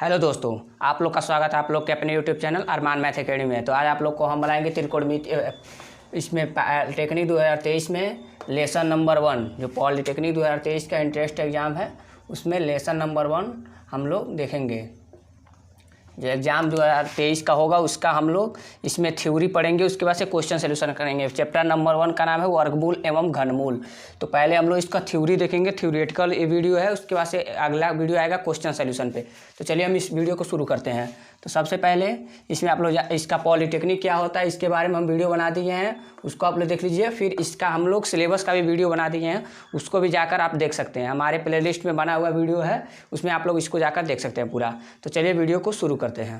Hello दोस्तों, आप लोग का स्वागत है आप लोग के अपने यूट्यूब चैनल अरमान मैथ अकेडमी में। तो आज आप लोग को हम बनाएंगे त्रिकोणमिति इसमें पॉलिटेक्निक 2023 में लेसन नंबर 1 जो पॉलिटेक्निक 2023 का इंट्रेंस एग्ज़ाम है उसमें लेसन नंबर 1 हम लोग देखेंगे। जो एग्ज़ाम 2023 का होगा उसका हम लोग इसमें थ्योरी पढ़ेंगे, उसके बाद से क्वेश्चन सोल्यूशन करेंगे। चैप्टर नंबर 1 का नाम है वर्गमूल एवं घनमूल। तो पहले हम लोग इसका थ्योरी देखेंगे, थ्योरेटिकल ये वीडियो है। उसके बाद से अगला वीडियो आएगा क्वेश्चन सोल्यूशन पे। तो चलिए हम इस वीडियो को शुरू करते हैं। तो सबसे पहले इसमें आप लोग इसका पॉलिटेक्निक क्या होता है इसके बारे में हम वीडियो बना दिए हैं, उसको आप लोग देख लीजिए। फिर इसका हम लोग सिलेबस का भी वीडियो बना दिए हैं, उसको भी जाकर आप देख सकते हैं। हमारे प्लेलिस्ट में बना हुआ वीडियो है, उसमें आप लोग इसको जाकर देख सकते हैं पूरा। तो चलिए वीडियो को शुरू करते हैं।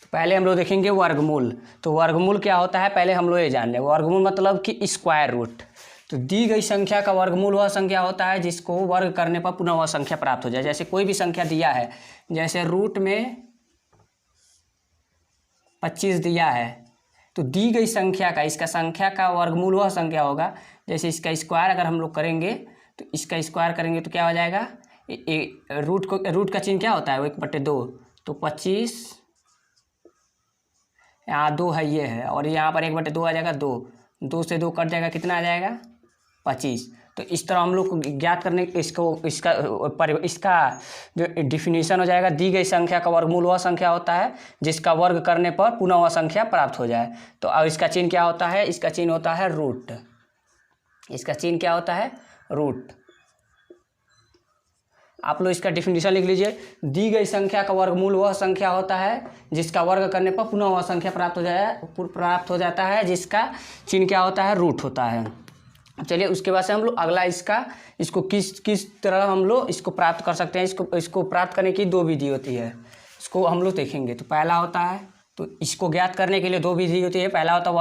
तो पहले हम लोग देखेंगे वर्गमूल। तो वर्गमूल क्या होता है पहले हम लोग ये जान लें। वर्गमूल मतलब कि स्क्वायर रूट। तो दी गई संख्या का वर्गमूल वह संख्या होता है जिसको वर्ग करने पर पुनः वह संख्या प्राप्त हो जाए। जैसे कोई भी संख्या दिया है, जैसे रूट में 25 दिया है, तो दी गई संख्या का इसका संख्या का वर्गमूल वह संख्या होगा। जैसे इसका स्क्वायर अगर हम लोग करेंगे तो इसका स्क्वायर करेंगे तो क्या हो जाएगा, रूट का चिन्ह क्या होता है 1/2। तो 25 यहाँ 2 है, ये है, और यहाँ पर 1/2 आ जाएगा 2 से 2 कट जाएगा, कितना आ जाएगा 25। तो इस तरह हम लोग को ज्ञात करने इसका जो डिफिनीशन हो जाएगा, दी गई संख्या का वर्गमूल वह संख्या होता है जिसका वर्ग करने पर पुनः वह संख्या प्राप्त हो जाए। तो अब इसका चिन्ह क्या होता है, इसका चिन्ह होता है रूट। इसका चिन्ह क्या होता है, रूट। आप लोग इसका डिफिनीशन लिख लीजिए। दी गई संख्या का वर्गमूल वह संख्या होता है जिसका वर्ग करने पर पुनः वह संख्या प्राप्त हो जाता है, जिसका चिन्ह क्या होता है, रूट होता है। चलिए उसके बाद से हम लोग अगला इसको किस तरह हम लोग इसको प्राप्त कर सकते हैं। इसको प्राप्त करने की 2 विधि होती है, इसको हम लोग देखेंगे। तो पहला होता है, तो इसको ज्ञात करने के लिए 2 विधि होती है। पहला होता है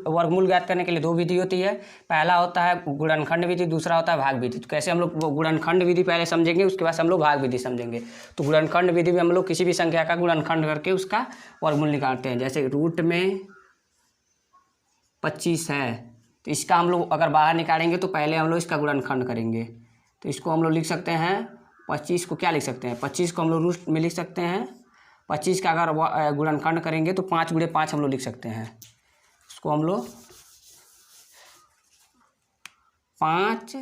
वर्गमूल ज्ञात करने के लिए 2 विधि होती है। पहला होता है गुणनखंड विधि, दूसरा होता है भाग विधि। तो कैसे हम लोग गुणनखंड विधि पहले समझेंगे, उसके बाद हम लोग भाग विधि समझेंगे। तो गुणनखंड विधि में हम लोग किसी भी संख्या का गुणनखंड करके उसका वर्गमूल निकालते हैं। जैसे रूट में 25 है, तो इसका हम लोग अगर बाहर निकालेंगे तो पहले हम लोग इसका गुणनखंड करेंगे। तो इसको हम लोग लिख सकते हैं 25 को क्या लिख सकते हैं, 25 को हम लोग रूट में लिख सकते हैं। 25 का अगर गुणनखंड करेंगे तो 5 × 5 हम लोग लिख सकते हैं। उसको हम लोग 5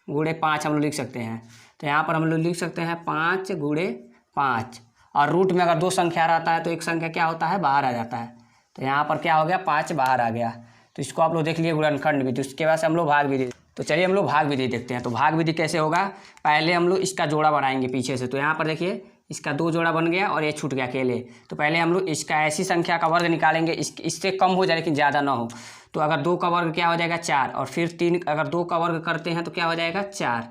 × 5 हम लोग लिख सकते हैं। तो यहाँ पर हम लोग लिख सकते हैं 5 × 5। और रूट में अगर 2 संख्या रहता है तो एक संख्या क्या होता है, बाहर आ जाता है। तो यहाँ पर क्या हो गया, 5 बाहर आ गया। तो इसको आप लोग देख लिए गुणनखंड विधि। उसके बाद से हम लोग भाग विधि। तो चलिए हम लोग भाग विधि देखते हैं। तो भाग विधि कैसे होगा, पहले हम लोग इसका जोड़ा बनाएंगे पीछे से। तो यहाँ पर देखिए इसका 2 जोड़ा बन गया और ये छूट गया अकेले। तो पहले हम लोग इसका ऐसी संख्या का वर्ग निकालेंगे इससे कम हो जाए लेकिन ज़्यादा ना हो। तो अगर 2 का वर्ग क्या हो जाएगा 4, और फिर 3 अगर 2 का वर्ग करते हैं तो क्या हो जाएगा 4,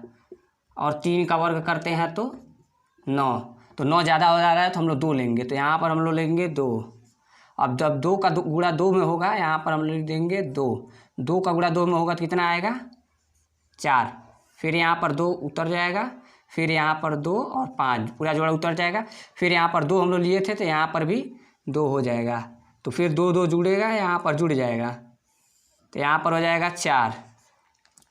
और 3 का वर्ग करते हैं तो 9। तो 9 ज़्यादा हो जा रहा है तो हम लोग 2 लेंगे। तो यहाँ पर हम लोग लेंगे 2। अब जब 2 का गुणा 2 में होगा, यहाँ पर हम लिख देंगे 2 का गुणा 2 में होगा तो कितना आएगा 4। फिर यहाँ पर 2 उतर जाएगा, फिर यहाँ पर 2 और 5 पूरा जोड़ा उतर जाएगा। फिर यहाँ पर 2 हम लोग लिए थे तो यहाँ पर भी 2 हो जाएगा। तो फिर 2 जुड़ेगा, यहाँ पर जुड़ जाएगा, तो यहाँ पर हो जाएगा 4।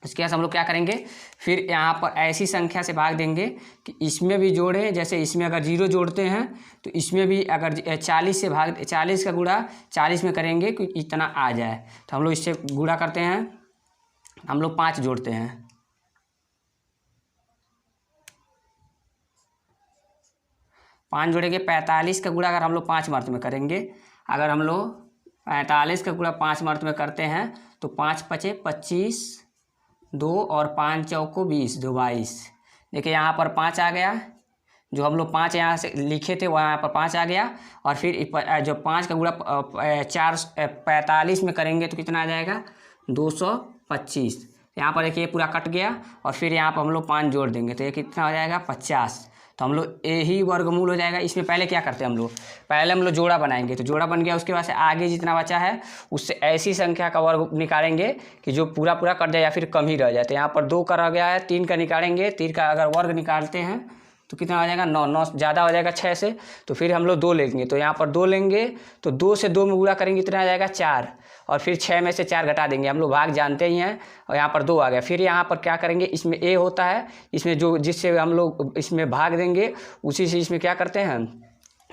इसके बाद हम लोग क्या करेंगे, फिर यहाँ पर ऐसी संख्या से भाग देंगे कि इसमें भी जोड़ें। जैसे इसमें अगर 0 जोड़ते हैं तो इसमें भी अगर 40 का गुणा 40 में करेंगे कि इतना आ जाए। तो हम लोग इससे गुणा करते हैं, हम लोग 5 जोड़ते हैं। 5 जोड़ेंगे, 45 का गुणा अगर हम लोग 5 मर्त में करेंगे, अगर हम लोग 45 का गुणा 5 मर्त में करते हैं तो 5 × 5 = 25, 2 और 5 चौको 20, 2 22। देखिए यहाँ पर 5 आ गया, जो हम लोग 5 यहाँ से लिखे थे वहाँ पर 5 आ गया। और फिर जो 5 का गुणा 45 में करेंगे तो कितना आ जाएगा 225। यहाँ पर देखिए पूरा कट गया, और फिर यहाँ पर हम लोग 5 जोड़ देंगे तो ये कितना हो जाएगा 50। तो हम लोग यही वर्गमूल हो जाएगा। इसमें पहले क्या करते हैं हम लोग, पहले हम लोग जोड़ा बनाएंगे। तो जोड़ा बन गया, उसके बाद से आगे जितना बचा है उससे ऐसी संख्या का वर्ग निकालेंगे कि जो पूरा कट जाए या फिर कम ही रह जाए। तो यहाँ पर 2 का रह गया है, 3 का निकालेंगे, 3 का अगर वर्ग निकालते हैं तो कितना हो जाएगा 9, 9 ज़्यादा हो जाएगा 6 से। तो फिर हम लोग 2 लेंगे, तो यहाँ पर 2 लेंगे तो 2 से 2 में गुणा करेंगे, इतना आ जाएगा 4, और फिर 6 में से 4 घटा देंगे। हम लोग भाग जानते ही हैं, और यहाँ पर 2 आ गया। फिर यहाँ पर क्या करेंगे, इसमें ए होता है, इसमें जो जिससे हम लोग इसमें भाग देंगे उसी से इसमें क्या करते हैं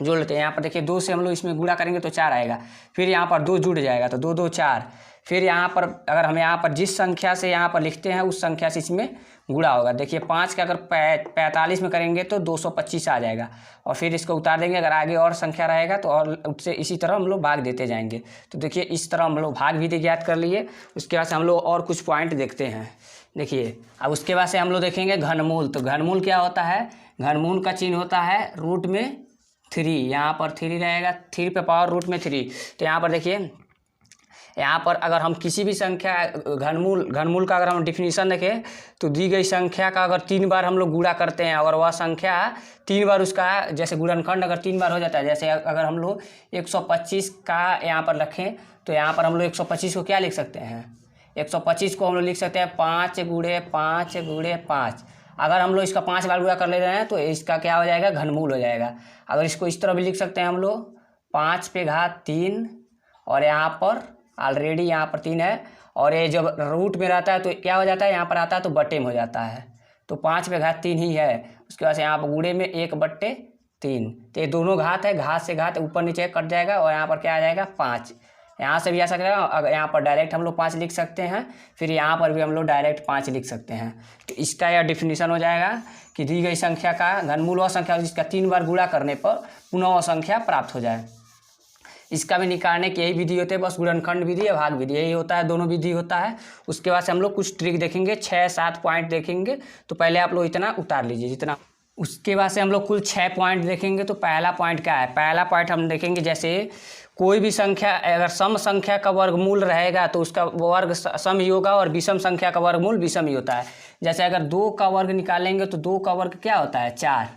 जोड़ लेते हैं। यहाँ पर देखिए 2 से हम लोग इसमें गुणा करेंगे तो 4 आएगा, फिर यहाँ पर 2 जुड़ जाएगा तो 2 2 4, फिर यहाँ पर अगर हम यहाँ पर जिस संख्या से यहाँ पर लिखते हैं उस संख्या से इसमें गुणा होगा। देखिए 5 का अगर 45 में करेंगे तो 225 आ जाएगा, और फिर इसको उतार देंगे। अगर आगे और संख्या रहेगा तो और उससे इसी तरह हम लोग भाग देते जाएंगे। तो देखिए इस तरह हम लोग भाग भी ज्ञात कर लिए। उसके बाद से हम लोग और कुछ पॉइंट देखते हैं। देखिए अब उसके बाद से हम लोग देखेंगे घनमूल। तो घनमूल क्या होता है? घनमूल का चिन्ह होता है रूट में 3, यहाँ पर 3 रहेगा, 3 पे पावर रूट में 3। तो यहाँ पर देखिए, यहाँ पर अगर हम किसी भी संख्या घनमूल का अगर हम डिफिनीशन देखें तो दी गई संख्या का अगर 3 बार हम लोग गुणा करते हैं, अगर वह संख्या 3 बार उसका जैसे गुणनखंड अगर 3 बार हो जाता है, जैसे अगर हम लोग 125 का यहाँ पर रखें तो यहाँ पर हम लोग 125 को क्या लिख सकते हैं? 125 को हम लोग लिख सकते हैं 5 गुणे 5 गुणे 5। अगर हम लोग इसका 5 बार गुणा कर ले रहे हैं तो इसका क्या हो जाएगा? घनमूल हो जाएगा। अगर इसको इस तरह भी लिख सकते हैं हम लोग 5 पे घात 3, और यहाँ पर ऑलरेडी यहाँ पर 3 है, और ये जब रूट में रहता है तो क्या हो जाता है? यहाँ पर आता है तो बटे में हो जाता है, तो 5 पे घात 3 ही है। उसके बाद से यहाँ पर गुणे में 1/3, तो ये दोनों घात है, घात से घात ऊपर नीचे कट जाएगा, और यहाँ पर क्या आ जाएगा? 5। यहाँ से भी आ सकता है, अगर यहाँ पर डायरेक्ट हम लोग 5 लिख सकते हैं, फिर यहाँ पर भी हम लोग डायरेक्ट 5 लिख सकते हैं। तो इसका यह डिफिनीशन हो जाएगा कि दी गई संख्या का घनमूल वह संख्या जिसका 3 बार गुणा करने पर पुनः वह संख्या प्राप्त हो जाए। इसका भी निकालने की यही विधि होती है, बस गुणनखंड विधि या भाग विधि, यही होता है, दोनों विधि होता है। उसके बाद से हम लोग कुछ ट्रिक देखेंगे, 6-7 पॉइंट देखेंगे। तो पहले आप लोग इतना उतार लीजिए जितना। उसके बाद से हम लोग कुल 6 पॉइंट देखेंगे। तो पहला पॉइंट क्या है? पहला पॉइंट हम देखेंगे, जैसे कोई भी संख्या अगर सम संख्या का वर्गमूल रहेगा तो उसका वर्ग सम ही होगा, और विषम संख्या का वर्गमूल विषम ही होता है। जैसे अगर 2 का वर्ग निकालेंगे तो 2 का वर्ग क्या होता है? 4।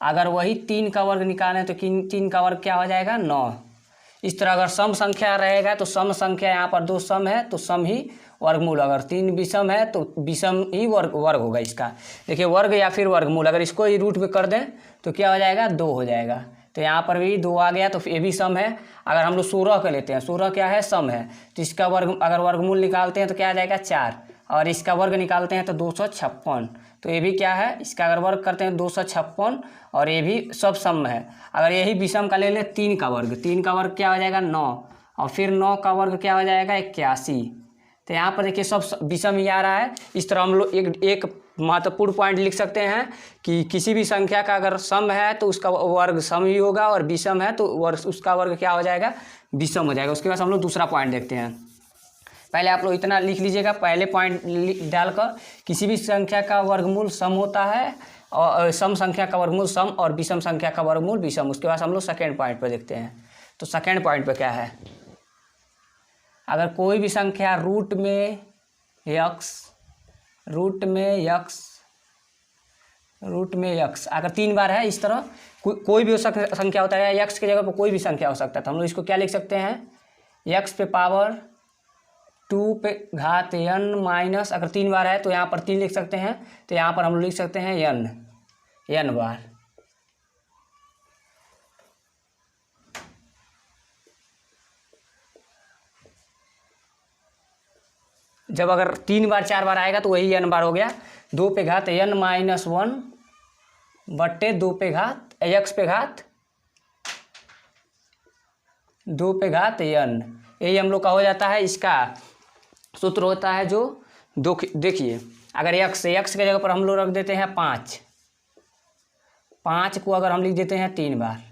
अगर वही 3 का वर्ग निकालें तो 3 का वर्ग क्या हो जाएगा? 9। इस तरह अगर सम संख्या रहेगा तो सम संख्या, यहाँ पर 2 सम है तो सम ही वर्गमूल, अगर 3 विषम है तो विषम ही वर्ग होगा इसका। देखिए वर्ग या फिर वर्गमूल, अगर इसको ही रूट में कर दें तो क्या हो जाएगा? 2 हो जाएगा। तो यहाँ पर भी 2 आ गया, तो ये भी सम है। अगर हम लोग 16 का लेते हैं, 16 क्या है? सम है, तो इसका वर्ग अगर वर्गमूल निकालते हैं तो क्या आ जाएगा? 4, और इसका वर्ग निकालते हैं तो 256। तो ये भी क्या है? इसका अगर वर्ग करते हैं 256, और ये भी सब सम है। अगर यही विषम का ले ले 3 का वर्ग, 3 का वर्ग क्या हो जाएगा? 9, और फिर 9 का वर्ग क्या हो जाएगा? 81। तो यहाँ पर देखिए सब विषम ही आ रहा है। इस तरह हम लोग एक महत्वपूर्ण पॉइंट लिख सकते हैं कि किसी भी संख्या का अगर सम है तो उसका वर्ग सम ही होगा, और विषम है तो उसका वर्ग क्या हो जाएगा? विषम हो जाएगा। उसके बाद हम लोग दूसरा पॉइंट देखते हैं। पहले आप लोग इतना लिख लीजिएगा, पहले पॉइंट डालकर किसी भी संख्या का वर्गमूल सम होता है, और सम संख्या का वर्गमूल सम, और विषम संख्या का वर्गमूल विषम। उसके बाद हम लोग सेकेंड पॉइंट पर देखते हैं। तो सेकेंड पॉइंट पर क्या है? अगर कोई भी संख्या रूट में यक्स अगर 3 बार है, इस तरह कोई भी संख्या होता है, यक्स की जगह पर कोई भी संख्या हो सकता है, तो हम लोग इसको क्या लिख सकते हैं? यक्स पे पावर 2 पे घात n माइनस, अगर 3 बार है तो यहाँ पर 3 लिख सकते हैं, तो यहाँ पर हम लोग लिख सकते हैं n बार। जब अगर 3 बार 4 बार आएगा तो वही n बार हो गया। 2 पे घात n माइनस 1 बट्टे 2 पे घात x पे घात 2 पे घात n, यही हम लोग का हो जाता है। इसका सूत्र होता है जो देखिए, अगर x के जगह पर हम लोग रख देते हैं 5 को अगर हम लिख देते हैं 3 बार,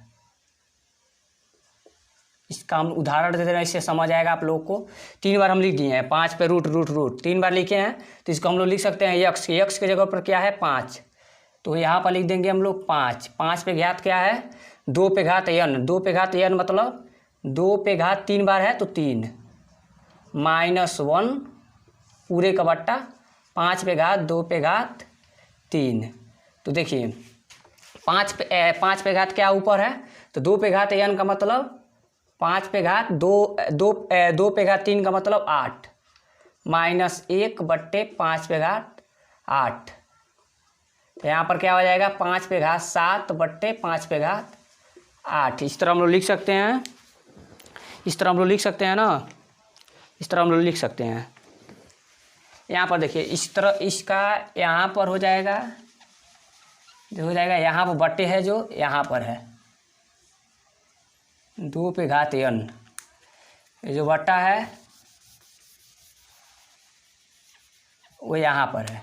इसका हम उदाहरण देते हैं, इससे समझ आएगा आप लोग को। 3 बार हम लिख दिए हैं, 5 पे रूट 3 बार लिखे हैं, तो इसको हम लोग लिख सकते हैं यक्स के जगह पर क्या है? 5, तो यहाँ पर लिख देंगे हम लोग 5 पे घात क्या है? 2 पे घात n, 2 पे घात n मतलब 2 पे घात 3 बार है तो 3 माइनस 1 पूरे का बट्टा 5 पे घात 2 पे घात 3। तो देखिए 5 पे घात क्या ऊपर है, तो 2 पे घात n का मतलब 5 पे घात 2 पे घात 3 का मतलब 8 माइनस 1 बट्टे 5 पे घात 8। तो यहाँ पर क्या हो जाएगा? 5 पे घात 7 बट्टे 5 पे घात 8। इस तरह हम लोग लिख सकते हैं, ना? इस तरह हम लोग लिख सकते हैं। यहाँ पर देखिए इस तरह, इसका यहाँ पर हो जाएगा यहाँ पर बट्टे है जो यहाँ पर है, 2 पे घात n, ये जो बट्टा है वो यहाँ पर है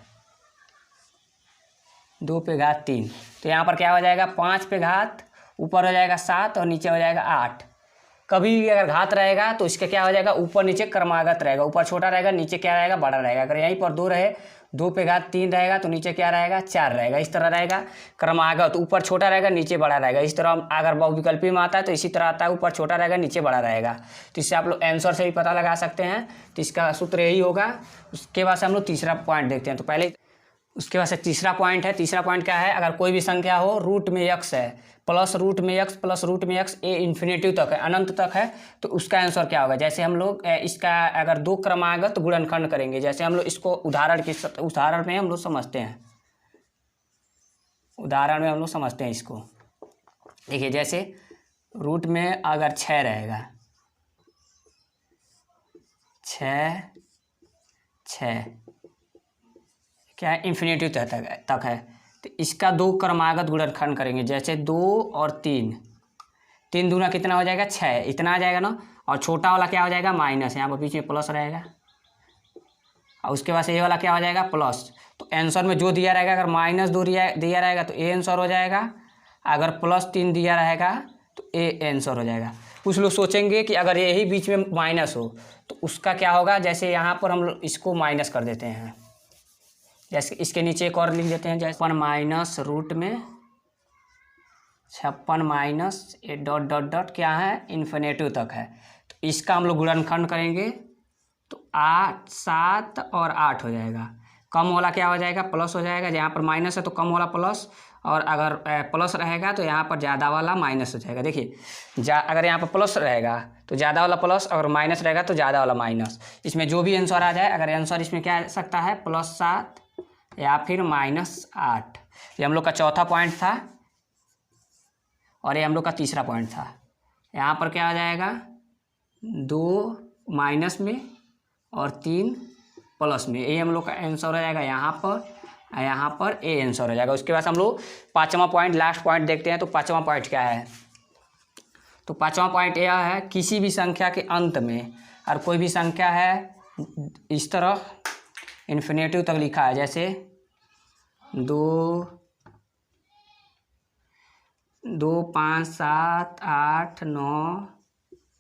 2 पे घात 3। तो यहाँ पर क्या हो जाएगा 5 पे घात, ऊपर हो जाएगा 7 और नीचे हो जाएगा 8। कभी भी अगर घात रहेगा तो इसका क्या हो जाएगा ऊपर नीचे क्रमागत रहेगा, ऊपर छोटा रहेगा नीचे क्या रहेगा बड़ा रहेगा। अगर यहीं पर 2 रहे 2 पे घात 3 रहेगा तो नीचे क्या रहेगा 4 रहेगा। इस तरह रहेगा क्रमागत, ऊपर छोटा रहेगा नीचे बड़ा रहेगा। इस तरह अगर बहुविकल्पी में आता है तो इसी तरह आता है, ऊपर छोटा रहेगा नीचे बड़ा रहेगा। तो इससे आप लोग आंसर से भी पता लगा सकते हैं। तो इसका सूत्र यही होगा। उसके बाद से हम लोग तीसरा पॉइंट देखते हैं। तो पहले उसके बाद से तीसरा पॉइंट है। तीसरा पॉइंट क्या है, अगर कोई भी संख्या हो रूट में x है प्लस रूट में x ए इन्फिनेटिव तक है, अनंत तक है, तो उसका आंसर क्या होगा। जैसे हम लोग इसका अगर 2 क्रमागत गुणनखंड करेंगे, जैसे हम लोग इसको उदाहरण में हम लोग समझते हैं, इसको देखिए। जैसे रूट में अगर 6 रहेगा, 6 क्या इन्फिनेटिव तक है, तो इसका 2 क्रमागत गुणनखंड करेंगे। जैसे 2 और 3 दूना कितना हो जाएगा 6, इतना आ जाएगा ना। और छोटा वाला क्या हो जाएगा माइनस, यहाँ पर बीच में प्लस रहेगा। और उसके बाद से ये वाला क्या हो जाएगा प्लस। तो आंसर में जो दिया रहेगा, अगर -2 दिया रहेगा तो ए आंसर हो जाएगा, अगर +3 दिया रहेगा तो ए आंसर हो जाएगा। कुछ लोग सोचेंगे कि अगर यही बीच में माइनस हो तो उसका क्या होगा। जैसे यहाँ पर हम लोग इसको माइनस कर देते हैं, जैसे इसके नीचे एक और लिख देते हैं, जैसे 56 रूट में 56 ये डॉट क्या है इन्फिनेटिव तक है। तो इसका हम लोग गुणनखंड करेंगे तो 8 7 और 8 हो जाएगा। कम वाला क्या हो जाएगा प्लस हो जाएगा, जहाँ पर माइनस है तो कम वाला प्लस, और अगर प्लस रहेगा तो यहाँ पर ज़्यादा वाला माइनस हो जाएगा। देखिए अगर यहाँ पर प्लस रहेगा तो ज़्यादा वाला प्लस, और माइनस रहेगा तो ज़्यादा वाला माइनस। इसमें जो भी आंसर आ जाए, अगर आंसर इसमें क्या आ सकता है +7 या फिर -8। ये हम लोग का चौथा पॉइंट था और ये हम लोग का तीसरा पॉइंट था। यहाँ पर क्या आ जाएगा 2 माइनस में और 3 प्लस में, ये हम लोग का आंसर हो जाएगा। यहाँ पर ए आंसर हो जाएगा। उसके बाद हम लोग पाँचवा पॉइंट लास्ट पॉइंट देखते हैं। तो पाँचवा पॉइंट क्या है, तो पाँचवा पॉइंट यह है किसी भी संख्या के अंत में, और कोई भी संख्या है इस तरह इन्फिनेटिव तक लिखा है, जैसे 2 5 7 8 9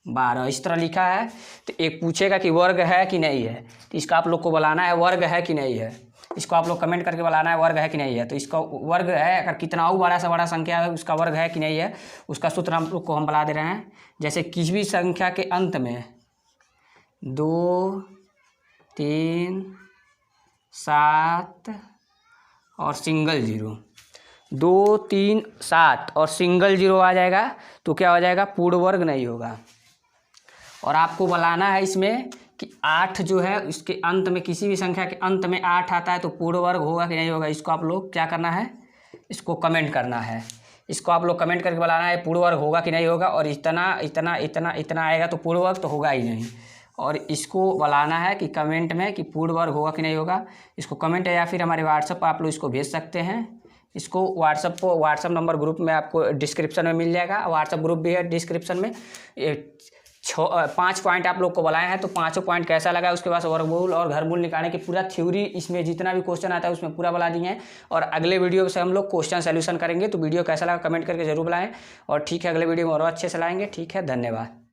12 इस तरह लिखा है। तो एक पूछेगा कि वर्ग है कि नहीं है, तो इसका आप लोग को बताना है वर्ग है कि नहीं है। इसको आप लोग कमेंट करके बताना है वर्ग है कि नहीं है। तो इसका वर्ग है, अगर कितना और बड़ा से बड़ा संख्या है उसका वर्ग है कि नहीं है, उसका सूत्र हम लोग को हम बता दे रहे हैं। जैसे किसी भी संख्या के अंत में 2 3 7 और सिंगल 0, 2 3 7 और सिंगल 0 आ जाएगा तो क्या हो जाएगा पूर्ण वर्ग नहीं होगा। और आपको बताना है इसमें कि 8 जो है इसके अंत में, किसी भी संख्या के अंत में 8 आता है तो पूर्ण वर्ग होगा कि नहीं होगा। इसको आप लोग क्या करना है, इसको कमेंट करना है। इसको आप लोग कमेंट करके बताना है पूर्ण वर्ग होगा कि नहीं होगा। और इतना इतना इतना इतना आएगा तो पूर्ण वर्ग तो होगा ही नहीं। और इसको बताना है कि कमेंट में कि पूर्ण वर्ग होगा कि नहीं होगा। इसको कमेंट या फिर हमारे व्हाट्सएप पर आप लोग इसको भेज सकते हैं। इसको व्हाट्सएप नंबर ग्रुप में आपको डिस्क्रिप्शन में मिल जाएगा। व्हाट्सएप ग्रुप भी है डिस्क्रिप्शन में। 5 पॉइंट आप लोग को बताए हैं, तो 5 पॉइंट कैसा लगा, उसके बाद वर्गमूल और घरमूल निकालने की पूरा थ्योरी, इसमें जितना भी क्वेश्चन आता है उसमें पूरा बता दिए हैं। और अगले वीडियो से हम लोग क्वेश्चन सोल्यूशन करेंगे। तो वीडियो कैसा लगा कमेंट करके जरूर बताएं। और ठीक है, अगले वीडियो में और अच्छे से लाएंगे। ठीक है, धन्यवाद।